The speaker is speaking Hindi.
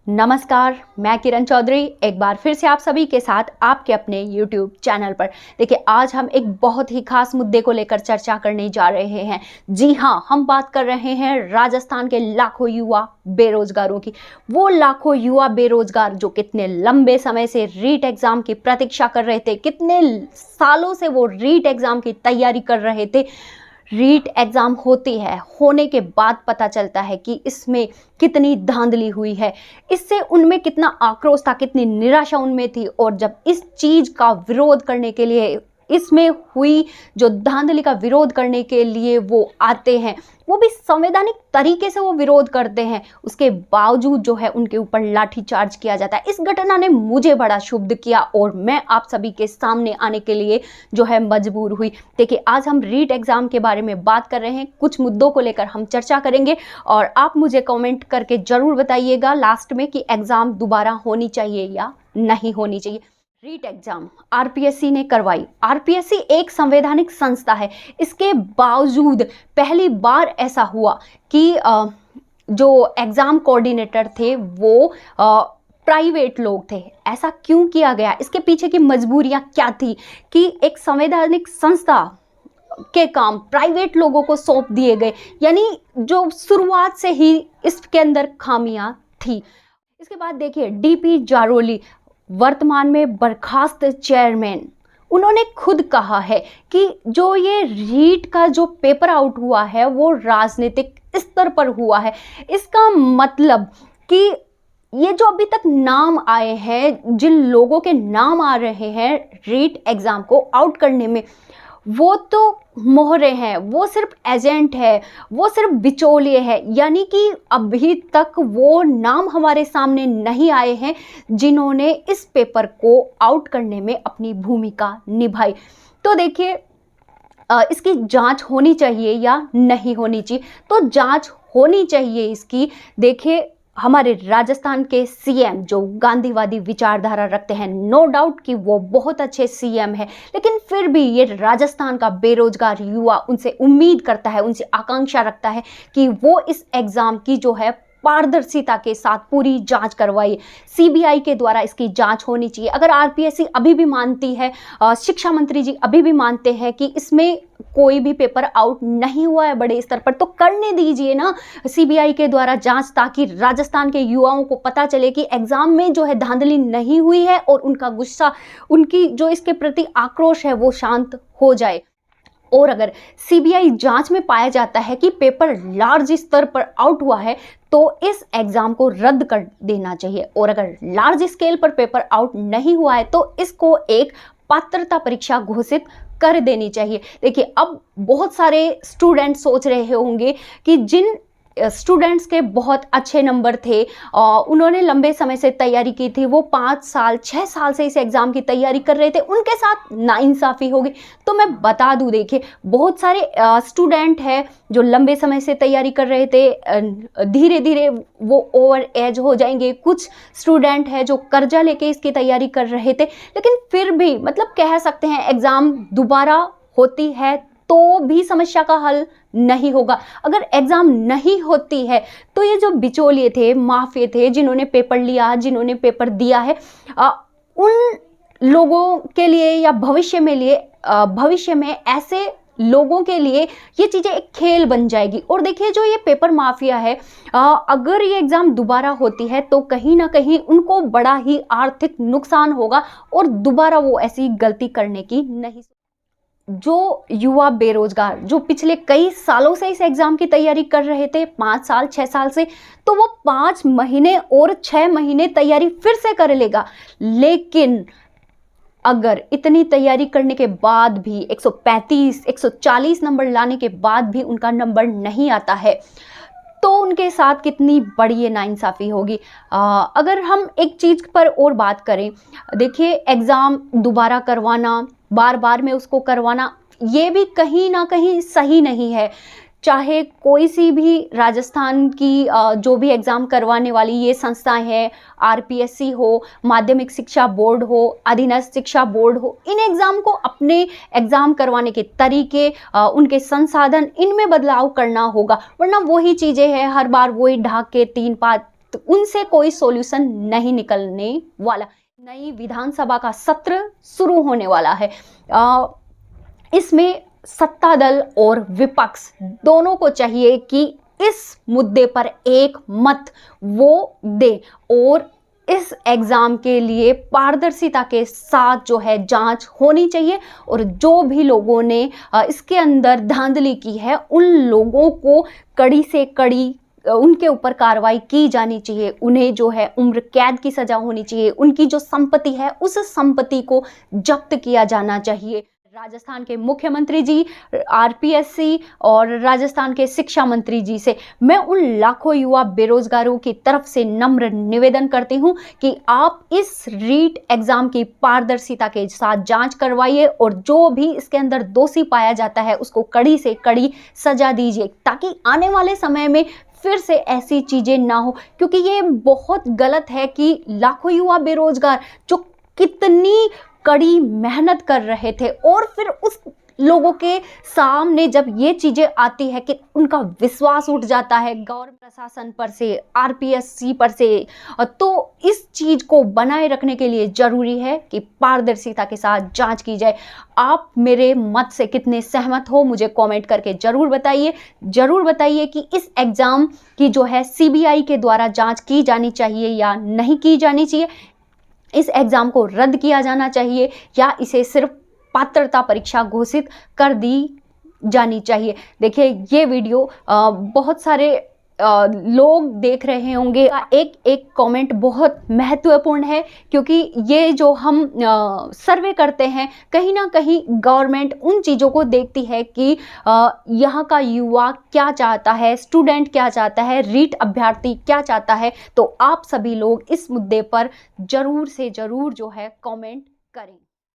नमस्कार, मैं किरण चौधरी एक बार फिर से आप सभी के साथ आपके अपने YouTube चैनल पर। देखिए, आज हम एक बहुत ही खास मुद्दे को लेकर चर्चा करने जा रहे हैं। जी हाँ, हम बात कर रहे हैं राजस्थान के लाखों युवा बेरोजगारों की। वो लाखों युवा बेरोजगार जो कितने लंबे समय से रीट एग्जाम की प्रतीक्षा कर रहे थे, कितने सालों से वो रीट एग्जाम की तैयारी कर रहे थे। रीट एग्ज़ाम होती है, होने के बाद पता चलता है कि इसमें कितनी धांधली हुई है, इससे उनमें कितना आक्रोश था, कितनी निराशा उनमें थी। और जब इस चीज़ का विरोध करने के लिए, इसमें हुई जो धांधली का विरोध करने के लिए वो आते हैं, वो भी संवैधानिक तरीके से वो विरोध करते हैं, उसके बावजूद जो है उनके ऊपर लाठीचार्ज किया जाता है। इस घटना ने मुझे बड़ा क्षुब्ध किया और मैं आप सभी के सामने आने के लिए जो है मजबूर हुई। देखिए, आज हम रीट एग्जाम के बारे में बात कर रहे हैं, कुछ मुद्दों को लेकर हम चर्चा करेंगे और आप मुझे कमेंट करके जरूर बताइएगा लास्ट में कि एग्जाम दोबारा होनी चाहिए या नहीं होनी चाहिए। रीट एग्जाम आरपीएससी ने करवाई। आरपीएससी एक संवैधानिक संस्था है, इसके बावजूद पहली बार ऐसा हुआ कि जो एग्जाम कोऑर्डिनेटर थे वो प्राइवेट लोग थे। ऐसा क्यों किया गया, इसके पीछे की मजबूरियां क्या थी कि एक संवैधानिक संस्था के काम प्राइवेट लोगों को सौंप दिए गए, यानी जो शुरुआत से ही इसके अंदर खामियां थी। इसके बाद देखिए, डीपी जारोली वर्तमान में बर्खास्त चेयरमैन, उन्होंने खुद कहा है कि जो ये रीट का जो पेपर आउट हुआ है वो राजनीतिक स्तर पर हुआ है। इसका मतलब कि ये जो अभी तक नाम आए हैं, जिन लोगों के नाम आ रहे हैं रीट एग्जाम को आउट करने में, वो तो मोहरे हैं, वो सिर्फ एजेंट है, वो सिर्फ बिचौलिए है। यानी कि अभी तक वो नाम हमारे सामने नहीं आए हैं जिन्होंने इस पेपर को आउट करने में अपनी भूमिका निभाई। तो देखिए, इसकी जांच होनी चाहिए या नहीं होनी चाहिए, तो जांच होनी चाहिए इसकी। देखिए, हमारे राजस्थान के सीएम जो गांधीवादी विचारधारा रखते हैं, नो डाउट कि वो बहुत अच्छे सीएम है, लेकिन फिर भी ये राजस्थान का बेरोजगार युवा उनसे उम्मीद करता है, उनसे आकांक्षा रखता है कि वो इस एग्ज़ाम की जो है पारदर्शिता के साथ पूरी जांच करवाई। सीबीआई के द्वारा इसकी जांच होनी चाहिए। अगर आरपीएससी अभी भी मानती है, शिक्षा मंत्री जी अभी भी मानते हैं कि इसमें कोई भी पेपर आउट नहीं हुआ है बड़े स्तर पर, तो करने दीजिए ना सीबीआई के द्वारा जांच, ताकि राजस्थान के युवाओं को पता चले कि एग्जाम में जो है धांधली नहीं हुई है और उनका गुस्सा, उनकी जो इसके प्रति आक्रोश है वो शांत हो जाए। और अगर सीबीआई जांच में पाया जाता है कि पेपर लार्ज स्तर पर आउट हुआ है, तो इस एग्जाम को रद्द कर देना चाहिए। और अगर लार्ज स्केल पर पेपर आउट नहीं हुआ है तो इसको एक पात्रता परीक्षा घोषित कर देनी चाहिए। देखिए, अब बहुत सारे स्टूडेंट सोच रहे होंगे कि जिन स्टूडेंट्स के बहुत अच्छे नंबर थे, उन्होंने लंबे समय से तैयारी की थी, वो 5 साल 6 साल से इस एग्ज़ाम की तैयारी कर रहे थे, उनके साथ नाइंसाफ़ी होगी। तो मैं बता दूं, देखिए, बहुत सारे स्टूडेंट हैं जो लंबे समय से तैयारी कर रहे थे, धीरे धीरे वो ओवर एज हो जाएंगे। कुछ स्टूडेंट हैं जो कर्जा लेके इसकी तैयारी कर रहे थे, लेकिन फिर भी मतलब कह सकते हैं एग्ज़ाम दोबारा होती है तो भी समस्या का हल नहीं होगा। अगर एग्जाम नहीं होती है तो ये जो बिचौलिए थे, माफिया थे, जिन्होंने पेपर लिया, जिन्होंने पेपर दिया है, उन लोगों के लिए या भविष्य में ऐसे लोगों के लिए ये चीज़ें एक खेल बन जाएगी। और देखिए, जो ये पेपर माफिया है, अगर ये एग्ज़ाम दोबारा होती है तो कहीं ना कहीं उनको बड़ा ही आर्थिक नुकसान होगा और दोबारा वो ऐसी गलती करने की नहीं। जो युवा बेरोजगार जो पिछले कई सालों से इस एग्जाम की तैयारी कर रहे थे, 5 साल 6 साल से, तो वो 5 महीने और 6 महीने तैयारी फिर से कर लेगा। लेकिन अगर इतनी तैयारी करने के बाद भी 135 140 नंबर लाने के बाद भी उनका नंबर नहीं आता है, तो उनके साथ कितनी बड़ी ये नाइंसाफ़ी होगी। अगर हम एक चीज़ पर और बात करें, देखिए, एग्ज़ाम दोबारा करवाना, बार बार में उसको करवाना, ये भी कहीं ना कहीं सही नहीं है। चाहे कोई सी भी राजस्थान की जो भी एग्ज़ाम करवाने वाली ये संस्थाएं हैं, आरपीएससी हो, माध्यमिक शिक्षा बोर्ड हो, अधीनस्थ शिक्षा बोर्ड हो, इन एग्ज़ाम को अपने एग्ज़ाम करवाने के तरीके, उनके संसाधन, इनमें बदलाव करना होगा। वरना वही चीज़ें हैं, हर बार वही ढाक के 3 पात उनसे कोई सॉल्यूशन नहीं निकलने वाला। नई विधानसभा का सत्र शुरू होने वाला है। इसमें सत्ता दल और विपक्ष दोनों को चाहिए कि इस मुद्दे पर एक मत वो दे और इस एग्ज़ाम के लिए पारदर्शिता के साथ जो है जांच होनी चाहिए और जो भी लोगों ने इसके अंदर धांधली की है उन लोगों को कड़ी से कड़ी उनके ऊपर कार्रवाई की जानी चाहिए। उन्हें जो है उम्र कैद की सज़ा होनी चाहिए। उनकी जो संपत्ति है उस संपत्ति को जब्त किया जाना चाहिए। राजस्थान के मुख्यमंत्री जी, आरपीएससी और राजस्थान के शिक्षा मंत्री जी से मैं उन लाखों युवा बेरोजगारों की तरफ से नम्र निवेदन करती हूं कि आप इस रीट एग्जाम की पारदर्शिता के साथ जांच करवाइए और जो भी इसके अंदर दोषी पाया जाता है उसको कड़ी से कड़ी सजा दीजिए, ताकि आने वाले समय में फिर से ऐसी चीजें ना हो। क्योंकि ये बहुत गलत है कि लाखों युवा बेरोजगार जो कितनी कड़ी मेहनत कर रहे थे और फिर उस लोगों के सामने जब ये चीज़ें आती है कि उनका विश्वास उठ जाता है गवर्नमेंट प्रशासन पर से, आरपीएससी पर से। तो इस चीज़ को बनाए रखने के लिए ज़रूरी है कि पारदर्शिता के साथ जांच की जाए। आप मेरे मत से कितने सहमत हो मुझे कमेंट करके ज़रूर बताइए। ज़रूर बताइए कि इस एग्ज़ाम की जो है सीबीआई के द्वारा जाँच की जानी चाहिए या नहीं की जानी चाहिए। इस एग्ज़ाम को रद्द किया जाना चाहिए या इसे सिर्फ पात्रता परीक्षा घोषित कर दी जानी चाहिए। देखिए ये वीडियो बहुत सारे लोग देख रहे होंगे। एक एक कमेंट बहुत महत्वपूर्ण है क्योंकि ये जो हम सर्वे करते हैं कहीं ना कहीं गवर्नमेंट उन चीज़ों को देखती है कि यहाँ का युवा क्या चाहता है, स्टूडेंट क्या चाहता है, रीट अभ्यर्थी क्या चाहता है। तो आप सभी लोग इस मुद्दे पर ज़रूर से ज़रूर जो है कमेंट करें।